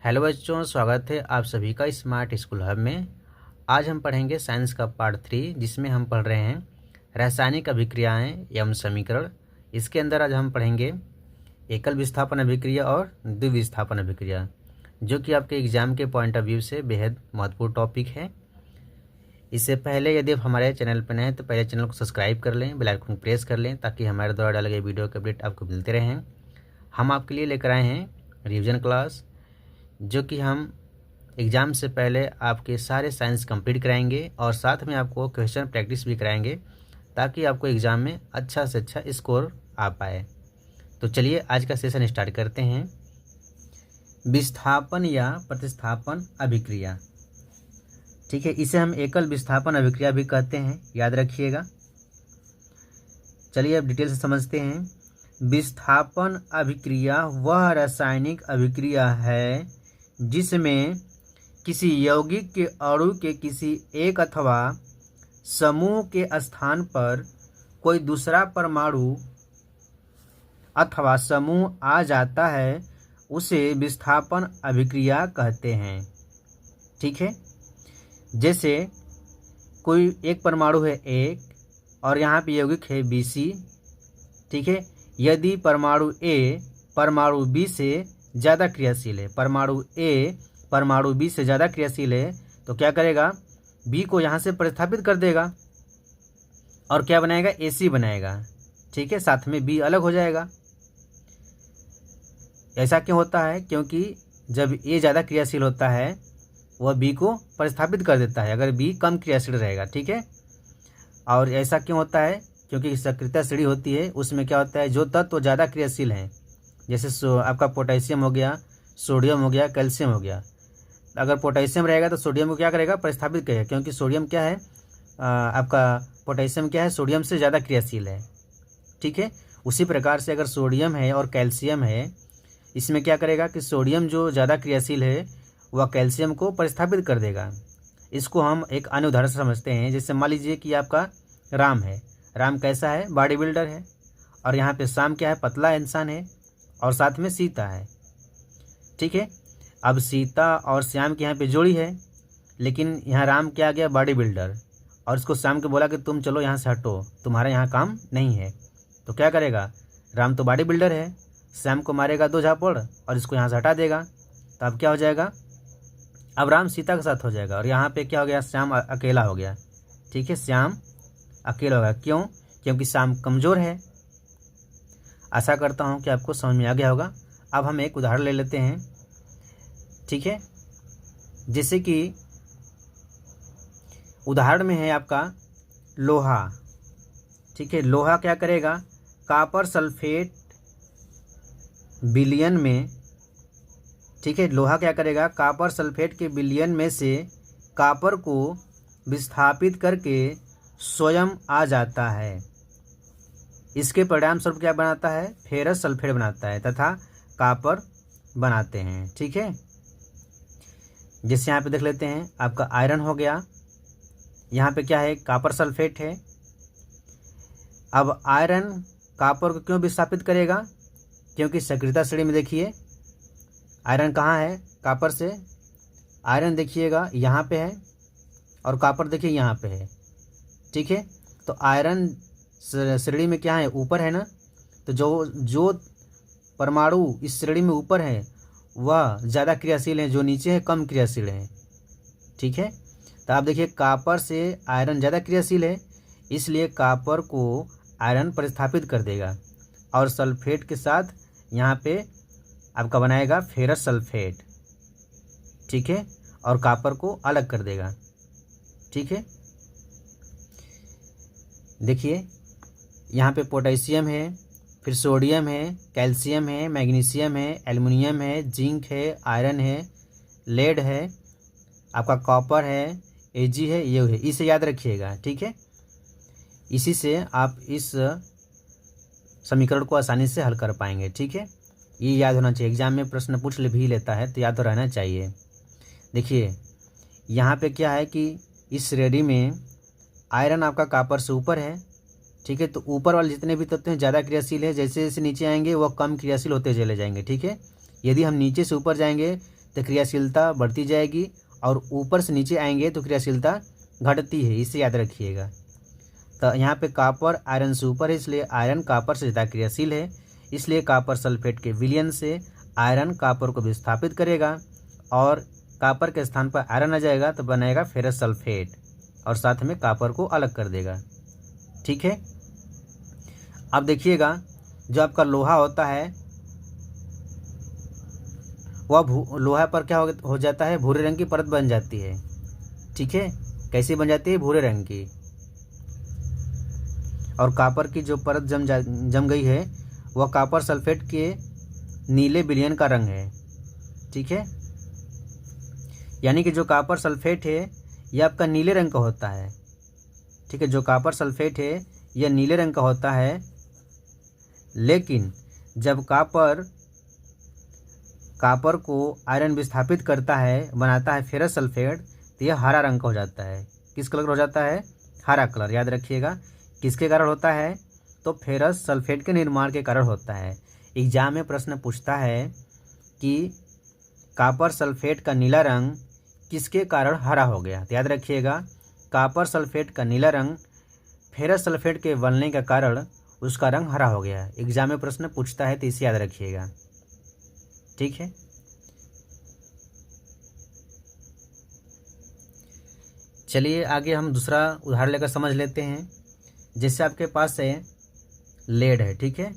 Hello बच्चों, स्वागत है आप सभी का स्मार्ट स्कूल हब में। आज हम पढ़ेंगे साइंस का पार्ट 3, जिसमें हम पढ़ रहे हैं रासायनिक अभिक्रियाएं एवं समीकरण। इसके अंदर आज हम पढ़ेंगे एकल विस्थापन अभिक्रिया और द्विविस्थापन अभिक्रिया, जो कि आपके एग्जाम के पॉइंट ऑफ व्यू से बेहद महत्वपूर्ण टॉपिक है। इससे पहले यदि आप हमारे चैनल पर नए हैं तो पहले चैनल को सब्सक्राइब कर लें, बेल आइकन प्रेस कर लें, ताकि हमारे द्वारा डाले गए वीडियो के अपडेट आपको मिलते रहें। हम आपके लिए लेकर आए हैं रिवीजन क्लास, जो कि हम एग्ज़ाम से पहले आपके सारे साइंस कंप्लीट कराएंगे और साथ में आपको क्वेश्चन प्रैक्टिस भी कराएंगे, ताकि आपको एग्ज़ाम में अच्छा से अच्छा स्कोर आ पाए। तो चलिए आज का सेशन स्टार्ट करते हैं। विस्थापन या प्रतिस्थापन अभिक्रिया, ठीक है, इसे हम एकल विस्थापन अभिक्रिया भी कहते हैं, याद रखिएगा। चलिए अब डिटेल से समझते हैं। विस्थापन अभिक्रिया वह रासायनिक अभिक्रिया है जिसमें किसी यौगिक के अणु के किसी एक अथवा समूह के स्थान पर कोई दूसरा परमाणु अथवा समूह आ जाता है, उसे विस्थापन अभिक्रिया कहते हैं। ठीक है, जैसे कोई एक परमाणु है एक और यहाँ पे यौगिक है Bc। ठीक है, यदि परमाणु A परमाणु B से ज़्यादा क्रियाशील है, परमाणु A परमाणु B से ज़्यादा क्रियाशील है, तो क्या करेगा, B को यहाँ से प्रतिस्थापित कर देगा और क्या बनाएगा, AC बनाएगा। ठीक है, साथ में B अलग हो जाएगा। ऐसा क्यों होता है? क्योंकि जब A ज़्यादा क्रियाशील होता है वह B को प्रतिस्थापित कर देता है अगर B कम क्रियाशील रहेगा। ठीक है, और ऐसा क्यों होता है? क्योंकि सक्रियता श्रेणी होती है, उसमें क्या होता है, जो तत्व ज़्यादा क्रियाशील हैं, जैसे आपका पोटेशियम हो गया, सोडियम हो गया, कैल्शियम हो गया। अगर पोटेशियम रहेगा तो सोडियम को क्या करेगा, प्रतिस्थापित करेगा, क्योंकि सोडियम क्या है, आपका पोटेशियम क्या है, सोडियम से ज़्यादा क्रियाशील है। ठीक है, उसी प्रकार से अगर सोडियम है और कैल्शियम है, इसमें क्या करेगा कि सोडियम जो ज़्यादा क्रियाशील है वह कैल्शियम को प्रतिस्थापित कर देगा। इसको हम एक अन्य उदाहरण से समझते हैं। जैसे मान लीजिए कि आपका राम है, राम कैसा है, बॉडी बिल्डर है, और यहाँ पे श्याम क्या है, पतला इंसान है, और साथ में सीता है। ठीक है, अब सीता और श्याम की यहाँ पे जोड़ी है, लेकिन यहाँ राम क्या आ गया, बॉडी बिल्डर, और इसको श्याम को बोला कि तुम चलो यहाँ से हटो, तुम्हारा यहाँ काम नहीं है। तो क्या करेगा, राम तो बॉडी बिल्डर है, श्याम को मारेगा 2 झापड़ और इसको यहाँ से हटा देगा। तो अब क्या हो जाएगा, अब राम सीता के साथ हो जाएगा, और यहाँ पे क्या हो गया, श्याम अकेला हो गया। ठीक है, श्याम अकेला होगा। क्यों? क्योंकि श्याम कमज़ोर है। आशा करता हूँ कि आपको समझ में आ गया होगा। अब हम एक उदाहरण ले लेते हैं। ठीक है, जैसे कि उदाहरण में है आपका लोहा। ठीक है, लोहा क्या करेगा, कॉपर सल्फेट विलयन में, ठीक है, लोहा क्या करेगा, कॉपर सल्फेट के विलयन में से कॉपर को विस्थापित करके स्वयं आ जाता है। इसके परिणाम स्वरूप क्या बनाता है, फेरस सल्फेट बनाता है तथा कॉपर बनाते हैं। ठीक है, जैसे यहाँ पे देख लेते हैं, आपका आयरन हो गया, यहाँ पे क्या है, कॉपर सल्फेट है। अब आयरन कॉपर को क्यों विस्थापित करेगा, क्योंकि सक्रियता श्रेणी में देखिए आयरन कहाँ है, कॉपर से। आयरन देखिएगा यहाँ पे है और कॉपर देखिए यहाँ पे है। ठीक है, तो आयरन श्रेणी में क्या है, ऊपर है ना, तो जो परमाणु इस श्रेणी में ऊपर है वह ज़्यादा क्रियाशील है, जो नीचे है कम क्रियाशील है। ठीक है, तो आप देखिए कॉपर से आयरन ज़्यादा क्रियाशील है, इसलिए कॉपर को आयरन प्रतिस्थापित कर देगा और सल्फेट के साथ यहाँ पे आपका बनाएगा फेरस सल्फेट। ठीक है, और कॉपर को अलग कर देगा। ठीक है, देखिए यहाँ पे पोटेशियम है, फिर सोडियम है, कैल्शियम है, मैग्नीशियम है, एल्युमिनियम है, जिंक है, आयरन है, लेड है, आपका कॉपर है, Ag है, ये है। इसे याद रखिएगा। ठीक है, इसी से आप इस समीकरण को आसानी से हल कर पाएंगे। ठीक है, ये याद होना चाहिए, एग्जाम में प्रश्न पूछ भी लेता है तो याद तो रहना चाहिए। देखिए यहाँ पे क्या है कि इस श्रेणी में आयरन आपका कॉपर से ऊपर है। ठीक है, तो ऊपर वाले जितने भी तत्व हैं ज़्यादा क्रियाशील है, जैसे जैसे नीचे आएंगे वह कम क्रियाशील होते चले जाएंगे। ठीक है, यदि हम नीचे से ऊपर जाएंगे तो क्रियाशीलता बढ़ती जाएगी, और ऊपर से नीचे आएंगे तो क्रियाशीलता घटती है, इसे याद रखिएगा। तो यहाँ पे कॉपर आयरन से ऊपर है, इसलिए आयरन कॉपर से ज़्यादा क्रियाशील है, इसलिए कॉपर सल्फेट के विलयन से आयरन कॉपर को विस्थापित करेगा, और कॉपर के स्थान पर आयरन आ जाएगा तो बनेगा फेरस सल्फेट, और साथ में कॉपर को अलग कर देगा। ठीक है। अब देखिएगा, जो आपका लोहा होता है वह लोहा पर क्या हो जाता है, भूरे रंग की परत बन जाती है। ठीक है, कैसी बन जाती है, भूरे रंग की। और कॉपर की जो परत जम गई है वह कॉपर सल्फेट के नीले विलयन का रंग है। ठीक है, यानी कि जो कॉपर सल्फेट है यह आपका नीले रंग का होता है। ठीक है, जो कॉपर सल्फेट है यह नीले रंग का होता है, लेकिन जब कॉपर को आयरन विस्थापित करता है, बनाता है फेरस सल्फेट, तो यह हरा रंग का हो जाता है। किस कलर हो जाता है, हरा कलर। याद रखिएगा, किसके कारण होता है, तो फेरस सल्फेट के निर्माण के कारण होता है। एग्जाम में प्रश्न पूछता है कि कॉपर सल्फेट का नीला रंग किसके कारण हरा हो गया, तो याद रखिएगा कॉपर सल्फेट का नीला रंग फेरस सल्फेट के बनने के कारण उसका रंग हरा हो गया। एग्जाम में प्रश्न पूछता है तो इसे याद रखिएगा। ठीक है, चलिए आगे हम दूसरा उदाहरण लेकर समझ लेते हैं। जैसे आपके पास है लेड है। ठीक है,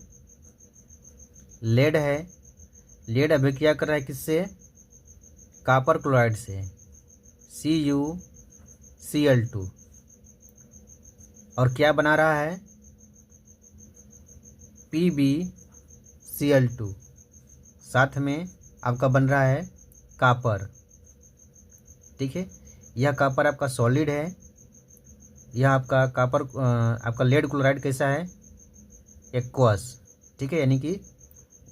लेड है, लेड अभिक्रिया कर रहा है किससे, कॉपर क्लोराइड से, CuCl2, और क्या बना रहा है, PbCl2, साथ में आपका बन रहा है कॉपर। ठीक है, यह कॉपर आपका सॉलिड है, यह आपका कॉपर आपका लेड क्लोराइड कैसा है, एक्वस। ठीक है, यानी कि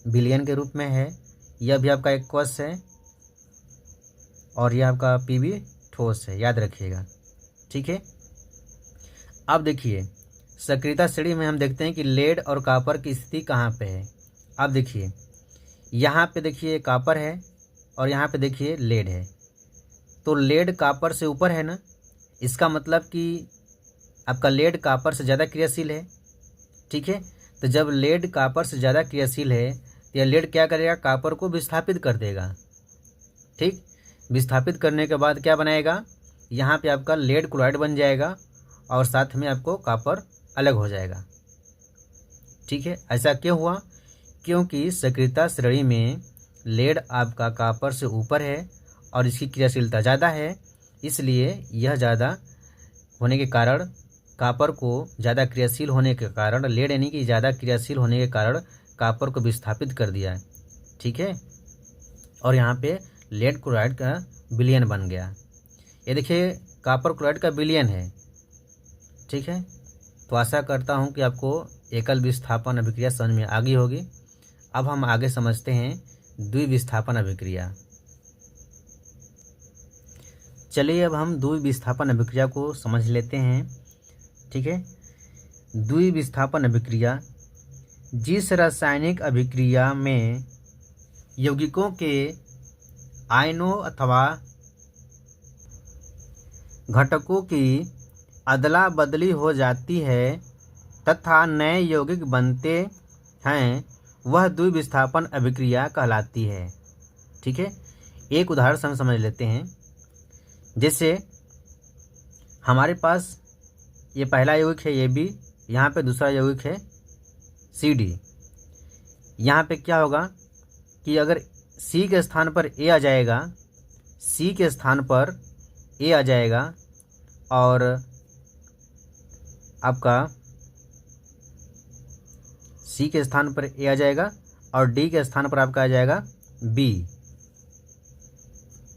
विलयन के रूप में है, यह भी आपका एक्वस है, और यह आपका Pb ठोस है, याद रखिएगा। ठीक है, अब देखिए सक्रियता श्रेणी में हम देखते हैं कि लेड और कॉपर की स्थिति कहाँ पे है। अब देखिए यहाँ पे देखिए कॉपर है, और यहाँ पे देखिए लेड है, तो लेड कॉपर से ऊपर है ना, इसका मतलब कि आपका लेड कॉपर से ज़्यादा क्रियाशील है। ठीक है, तो जब लेड कॉपर से ज़्यादा क्रियाशील है तो यह लेड क्या करेगा, कॉपर को विस्थापित कर देगा। ठीक, विस्थापित करने के बाद क्या बनाएगा, यहाँ पे आपका लेड क्लोराइड बन जाएगा, और साथ में आपको कॉपर अलग हो जाएगा। ठीक है, ऐसा क्यों हुआ, क्योंकि सक्रियता श्रेणी में लेड आपका कॉपर से ऊपर है और इसकी क्रियाशीलता ज़्यादा है, इसलिए यह ज़्यादा होने के कारण कॉपर को ज़्यादा क्रियाशील होने के कारण, लेड यानी कि ज़्यादा क्रियाशील होने के कारण कॉपर को विस्थापित कर दिया है। ठीक है, और यहाँ पे लेड क्लोराइड का विलयन बन गया। ये देखिए कॉपर क्लोराइड का विलयन है। ठीक है, तो आशा करता हूँ कि आपको एकल विस्थापन अभिक्रिया समझ में आ गई होगी। अब हम आगे समझते हैं द्विविस्थापन अभिक्रिया। चलिए अब हम द्विविस्थापन अभिक्रिया को समझ लेते हैं। ठीक है, द्विविस्थापन अभिक्रिया जिस रासायनिक अभिक्रिया में यौगिकों के आयनों अथवा घटकों की अदला बदली हो जाती है तथा नए यौगिक बनते हैं, वह द्विविस्थापन अभिक्रिया कहलाती है। ठीक है, एक उदाहरण से हम समझ लेते हैं। जैसे हमारे पास ये पहला यौगिक है AB, यहाँ पे दूसरा यौगिक है CD। यहाँ पे क्या होगा कि अगर C के स्थान पर A आ जाएगा, C के स्थान पर A आ जाएगा, और आपका C के स्थान पर A आ जाएगा, और D के स्थान पर आपका आ जाएगा B।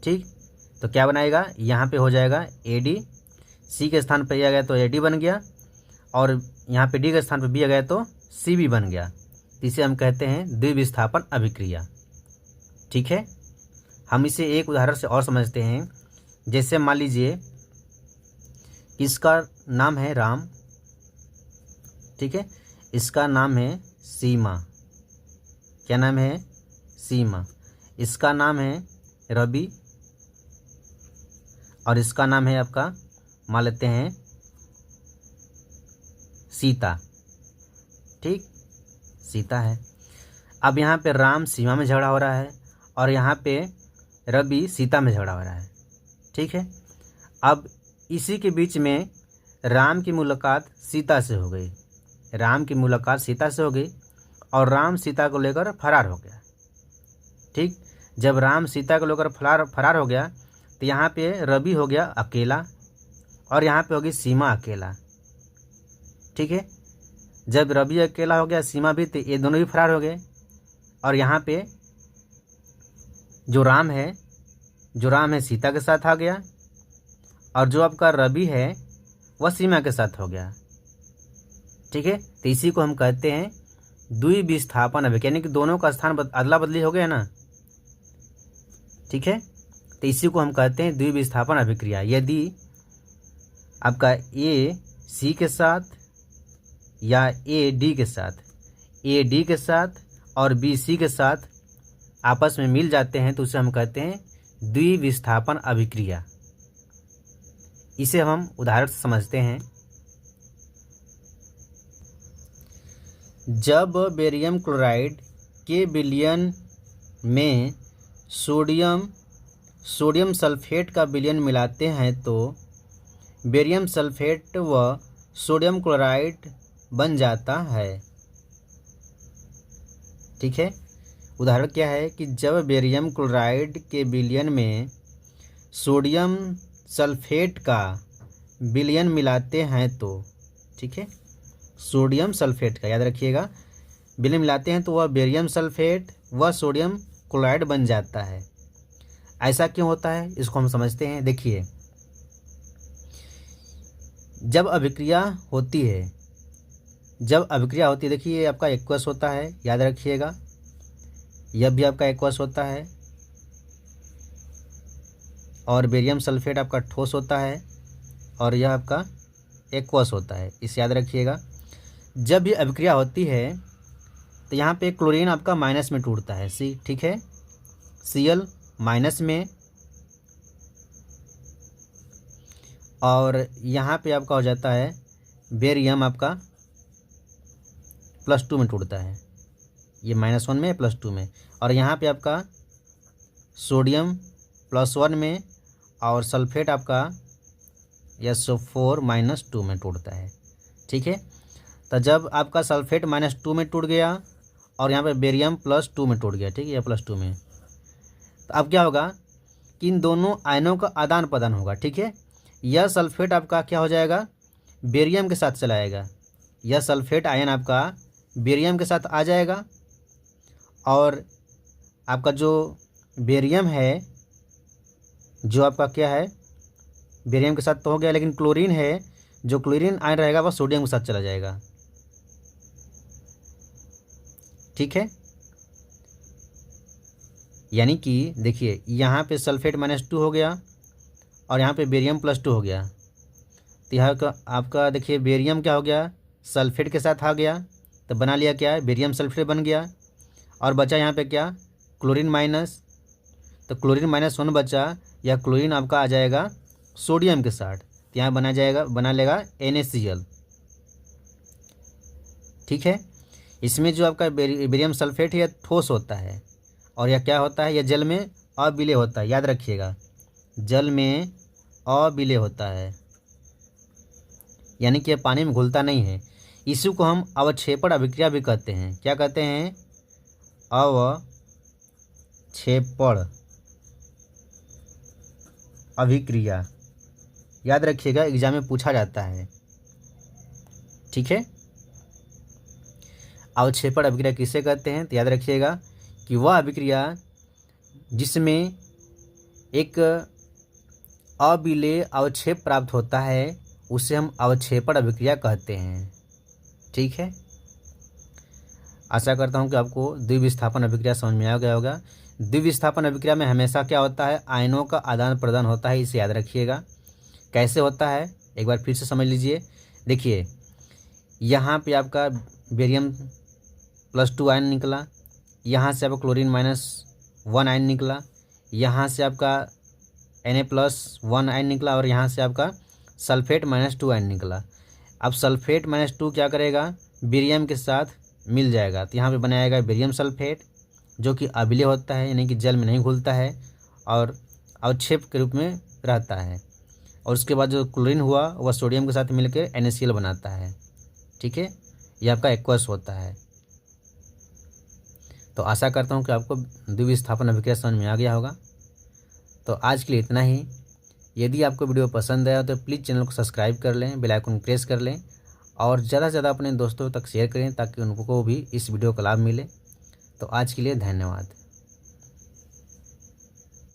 ठीक, तो क्या बनाएगा, यहाँ पे हो जाएगा AD, C के स्थान पर A आ गया तो AD बन गया, और यहाँ पे D के स्थान पर B आ गया तो CB बन गया। इसे हम कहते हैं द्विविस्थापन अभिक्रिया। ठीक है, हम इसे एक उदाहरण से और समझते हैं। जैसे मान लीजिए इसका नाम है राम। ठीक है, इसका नाम है सीमा। क्या नाम है, सीमा। इसका नाम है रवि और इसका नाम है आपका, मान लेते हैं सीता। ठीक, सीता है। अब यहाँ पे राम सीमा में झगड़ा हो रहा है और यहाँ पे रवि सीता में झगड़ा हो रहा है। ठीक है, अब इसी के बीच में राम की मुलाकात सीता से हो गई, राम की मुलाकात सीता से हो गई और राम सीता को लेकर फरार हो गया। ठीक, जब राम सीता को लेकर फरार हो गया तो यहाँ पे रवि हो गया अकेला और यहाँ पे होगी सीमा अकेला। ठीक है, जब रवि अकेला हो गया, सीमा भी, तो ये दोनों भी फरार हो गए और यहाँ पे जो राम है सीता के साथ आ गया और जो आपका रवि है वह सीमा के साथ हो गया। ठीक है, तो इसी को हम कहते हैं द्विविस्थापन अभिक्रिया, यानी कि दोनों का स्थान अदला बदली हो गया ना। ठीक है, तो इसी को हम कहते हैं द्विविस्थापन अभिक्रिया। यदि आपका ए सी के साथ या ए डी के साथ और बी सी के साथ आपस में मिल जाते हैं तो उसे हम कहते हैं द्विविस्थापन अभिक्रिया। इसे हम उदाहरण से समझते हैं। जब बेरियम क्लोराइड के विलयन में सोडियम सल्फेट का विलयन मिलाते हैं तो बेरियम सल्फेट व सोडियम क्लोराइड बन जाता है। ठीक है, उदाहरण क्या है कि जब बेरियम क्लोराइड के विलयन में सोडियम सल्फेट का विलयन मिलाते हैं तो, ठीक है, सोडियम सल्फेट का याद रखिएगा, विलयन मिलाते हैं तो वह बेरियम सल्फेट व सोडियम क्लोराइड बन जाता है। ऐसा क्यों होता है, इसको हम समझते हैं। देखिए, जब अभिक्रिया होती है, देखिए ये आपका एक्वस होता है, याद रखिएगा, यह भी आपका एक्वस होता है और बेरियम सल्फेट आपका ठोस होता है और यह आपका एक्वस होता है, इसे याद रखिएगा। जब भी अभिक्रिया होती है तो यहाँ पे क्लोरीन आपका माइनस में टूटता है, सी, ठीक है, Cl माइनस में, और यहाँ पे आपका हो जाता है बेरियम आपका +2 में टूटता है, ये -1 में +2 में, और यहाँ पे आपका सोडियम +1 में और सल्फेट आपका SO4 -2 में टूटता है। ठीक है, तो जब आपका सल्फेट -2 में टूट गया और यहाँ पे बेरियम +2 में टूट गया, ठीक है, या +2 में, तो अब क्या होगा कि इन दोनों आयनों का आदान प्रदान होगा। ठीक है, यह सल्फेट आपका क्या हो जाएगा, बेरियम के साथ चला जाएगा, यह सल्फेट आयन आपका बेरियम के साथ आ जाएगा और आपका जो बेरियम है, जो आपका क्या है, बेरियम के साथ तो हो गया, लेकिन क्लोरीन है, जो क्लोरीन आयन रहेगा वह सोडियम के साथ चला जाएगा। ठीक है, यानी कि देखिए यहाँ पे सल्फेट -2 हो गया और यहाँ पे बेरियम +2 हो गया, तो यहाँ का आपका देखिए बेरियम क्या हो गया, सल्फेट के साथ आ गया, तो बना लिया क्या है, बेरियम सल्फेट बन गया, और बचा यहाँ पे क्या, क्लोरीन माइनस, तो क्लोरीन -1 बचा, या क्लोरीन आपका आ जाएगा सोडियम के साथ, तो यहाँ बना लेगा NaCl। ठीक है, इसमें जो आपका बेरियम सल्फेट है यह ठोस होता है और यह क्या होता है, यह जल में अविलेय होता है, याद रखिएगा, जल में अविलेय होता है, यानी कि यह पानी में घुलता नहीं है। इसी को हम अवक्षेपण अभिक्रिया भी कहते हैं। क्या कहते हैं, अवक्षेपण अभिक्रिया, याद रखिएगा, एग्जाम में पूछा जाता है। ठीक है, अवक्षेपण अभिक्रिया किसे कहते हैं, तो याद रखिएगा कि वह अभिक्रिया जिसमें एक अविलेय अवक्षेप प्राप्त होता है उसे हम अवक्षेपण अभिक्रिया कहते हैं। ठीक है, आशा करता हूँ कि आपको द्विविस्थापन अभिक्रिया समझ में आ गया होगा। द्विविस्थापन अभिक्रिया में हमेशा क्या होता है, आयनों का आदान प्रदान होता है, इसे याद रखिएगा। कैसे होता है एक बार फिर से समझ लीजिए। देखिए यहाँ पे आपका बेरियम +2 आयन निकला, यहाँ से आपका क्लोरीन -1 आयन निकला, यहाँ से आपका Na+1 आयन निकला और यहाँ से आपका सल्फेट -2 आयन निकला। अब सल्फेट -2 क्या करेगा, बेरियम के साथ मिल जाएगा, तो यहाँ पे बनाएगा बेरियम सल्फेट, जो कि अम्लीय होता है, यानी कि जल में नहीं घुलता है और अवक्षेप के रूप में रहता है। और उसके बाद जो क्लोरीन हुआ वह सोडियम के साथ मिलकर NaCl बनाता है। ठीक है, यह आपका एक्वस होता है। तो आशा करता हूँ कि आपको द्विविस्थापन अभिक्रिया समझ में आ गया होगा। तो आज के लिए इतना ही। यदि आपको वीडियो पसंद आया तो प्लीज़ चैनल को सब्सक्राइब कर लें, बेल आइकन प्रेस कर लें और ज़्यादा से ज़्यादा अपने दोस्तों तक शेयर करें ताकि उनको भी इस वीडियो का लाभ मिले। तो आज के लिए धन्यवाद।